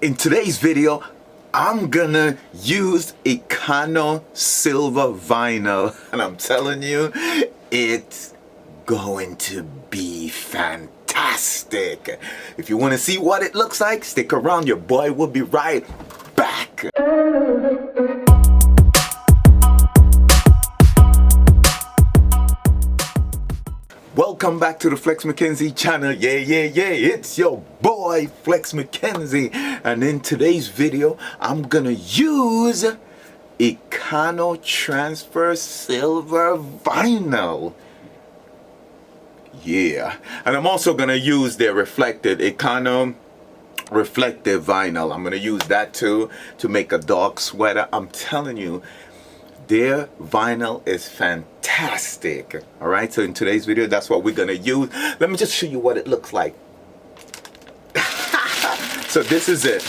In today's video, I'm gonna use Econo silver vinyl, and I'm telling you, it's going to be fantastic. If you want to see what it looks like, stick around. Your boy will be right back. Welcome back to the Flex McKenzie channel. Yeah, it's your boy Flex McKenzie, and in today's video I'm gonna use Econotransfer silver vinyl. Yeah, and I'm also gonna use their Econo reflective vinyl. I'm gonna use that too to make a dog sweater. I'm telling you, their vinyl is fantastic. All right, so in today's video, that's what we're gonna use. Let me just show you what it looks like. So this is it.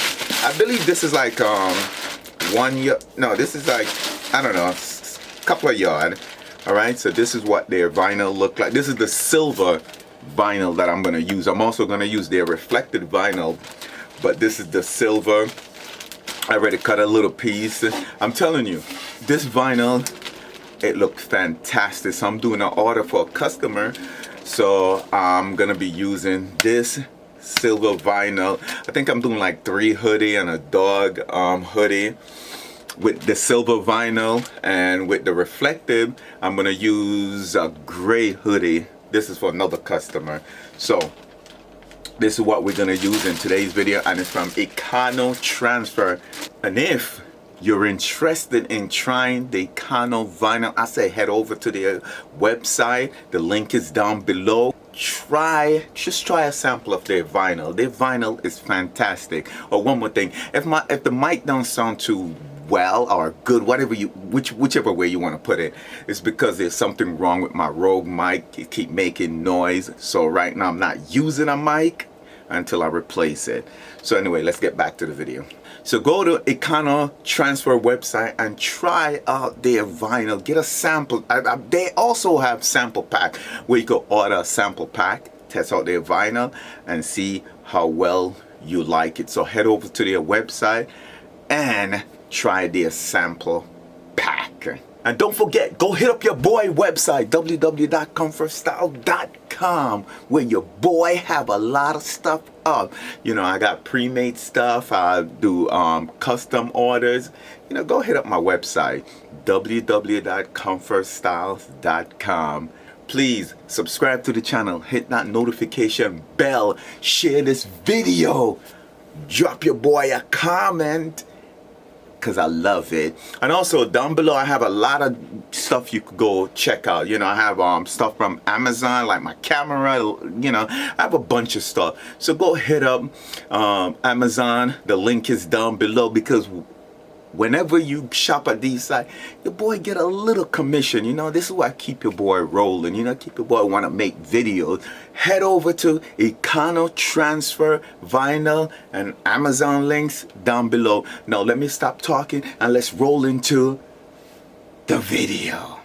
I believe this is like 1 yard. No, this is like, I don't know, a couple of yard. All right, so this is what their vinyl look like. This is the silver vinyl that I'm gonna use. I'm also gonna use their reflected vinyl, but this is the silver. I already cut a little piece. I'm telling you, this vinyl, it looks fantastic. So I'm doing an order for a customer, so I'm gonna be using this silver vinyl. I think I'm doing like 3 hoodie and a dog hoodie with the silver vinyl, and with the reflective I'm gonna use a gray hoodie. This is for another customer. So this is what we're gonna use in today's video, and it's from Econotransfer. And if you're interested in trying the Econo vinyl, I say head over to their website. The link is down below. Just try a sample of their vinyl. Their vinyl is fantastic. Or one more thing, if the mic don't sound too well or good, whichever way you want to put it, it's because there's something wrong with my Rogue mic. It keep making noise. So right now I'm not using a mic until I replace it. So anyway, let's get back to the video. So go to Econotransfer website and try out their vinyl. Get a sample. They also have sample pack where you can order a sample pack, test out their vinyl, and see how well you like it. So head over to their website and try their sample pack. And don't forget, go hit up your boy website, www.comfortstyle.com, where your boy have a lot of stuff up. You know, I got pre-made stuff. I do custom orders. You know, go hit up my website, www.comfortstyles.com. Please subscribe to the channel, hit that notification bell, share this video, drop your boy a comment, because I love it. And also down below I have a lot of stuff you could go check out. You know, I have stuff from Amazon, like my camera. You know, I have a bunch of stuff. So go hit up Amazon. The link is down below, because whenever you shop at these sites, your boy get a little commission. You know, this is why I keep your boy rolling. You know, keep your boy want to make videos. Head over to Econotransfer Vinyl and Amazon links down below. Now let me stop talking and let's roll into the video.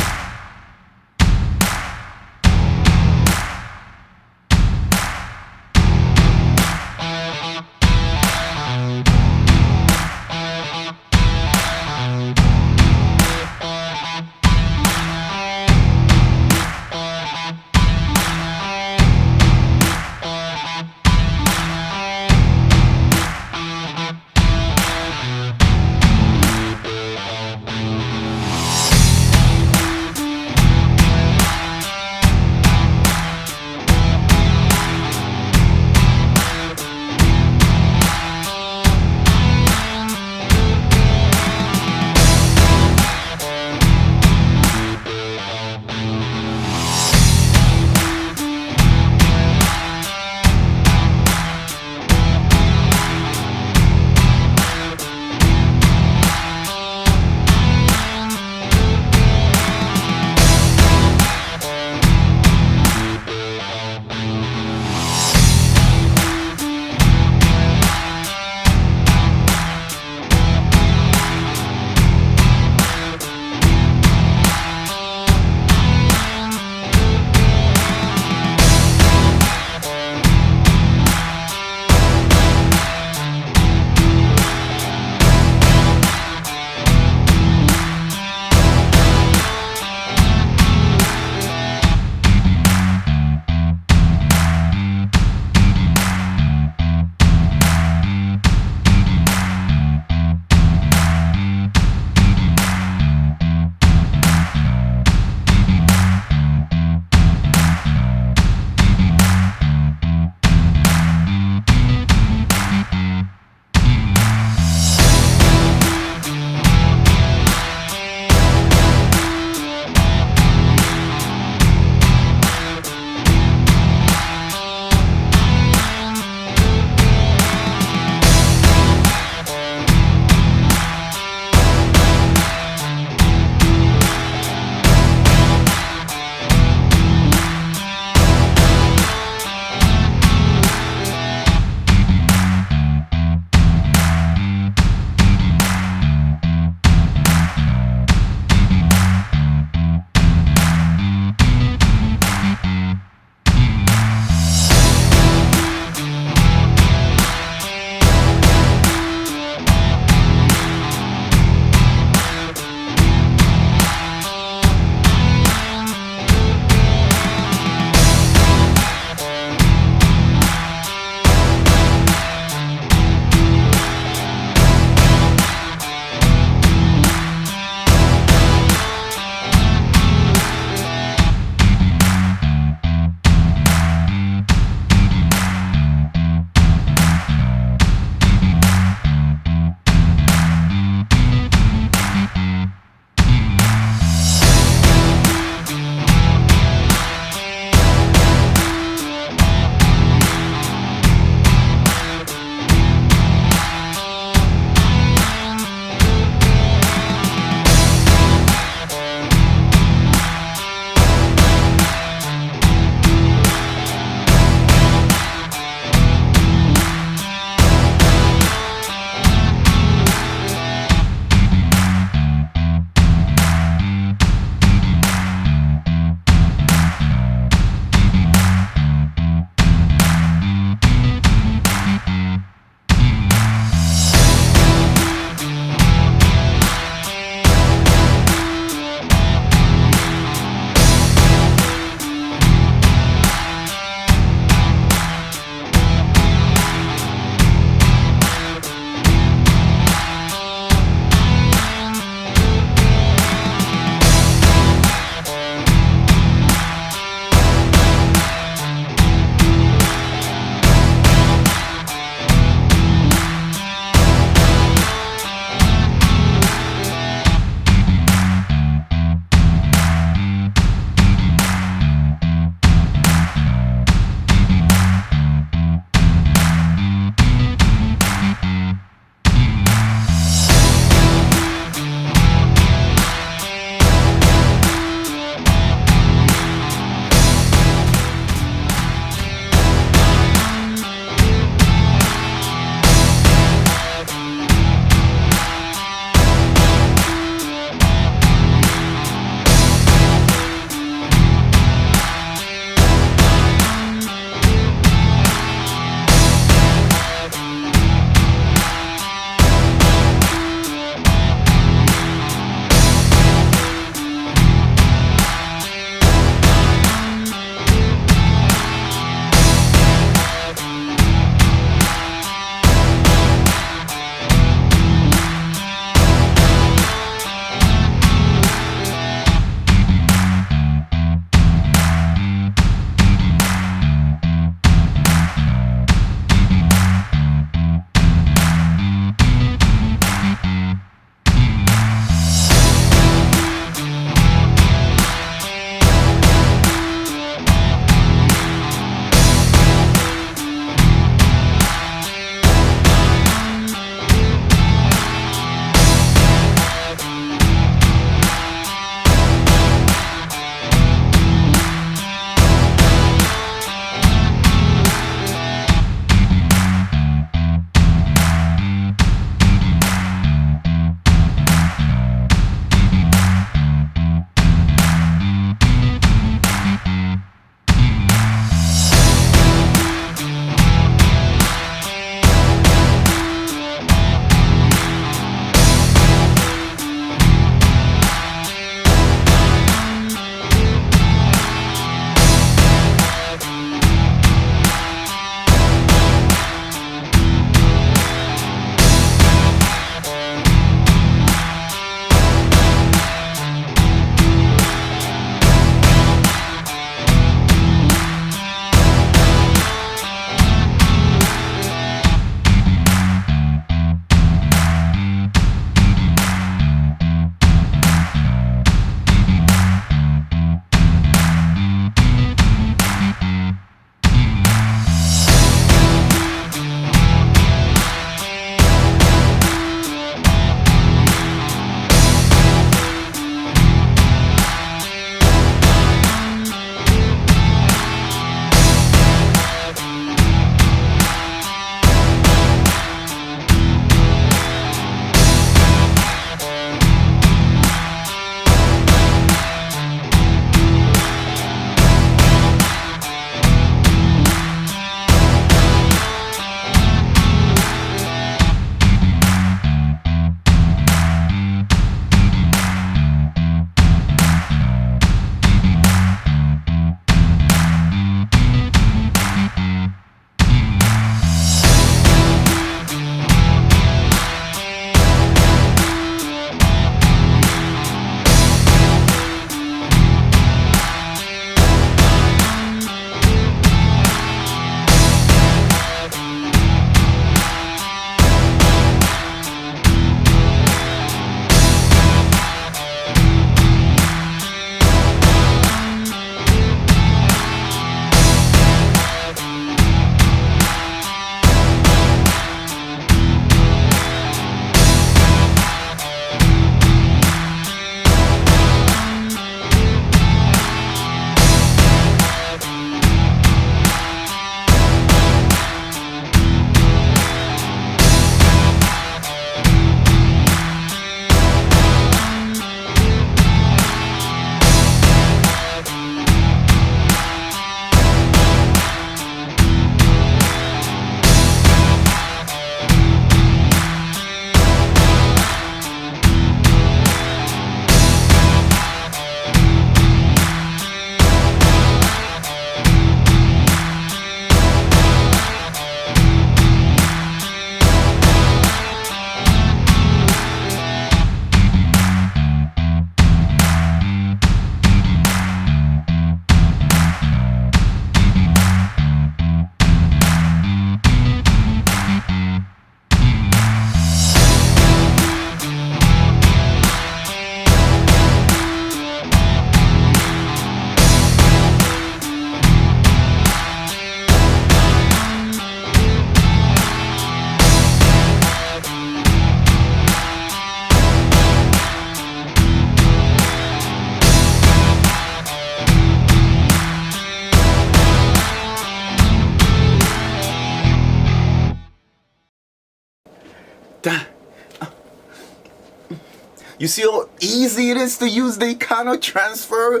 You see how easy it is to use the Econotransfer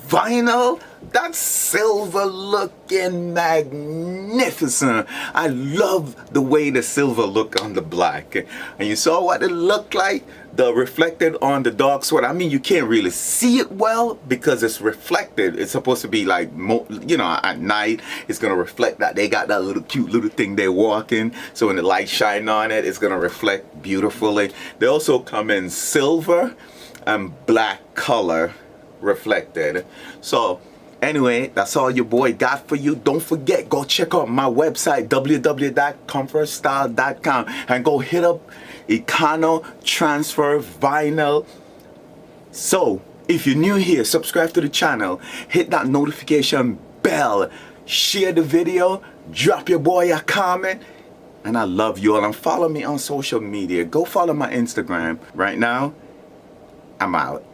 Vinyl? That's silver looking magnificent. I love the way the silver look on the black. And you saw what it looked like? The reflected on the dark sweater. I mean, you can't really see it well because it's reflected. It's supposed to be like, you know, at night, it's going to reflect that. They got that little cute little thing they're walking. So when the light shine on it, it's going to reflect beautifully. They also come in silver and black color reflected. So anyway, that's all your boy got for you. Don't forget, go check out my website, www.comfortstyle.com, and go hit up Econotransfer Vinyl. So, if you're new here, subscribe to the channel, hit that notification bell, share the video, drop your boy a comment, and I love you all. And follow me on social media. Go follow my Instagram. Right now, I'm out.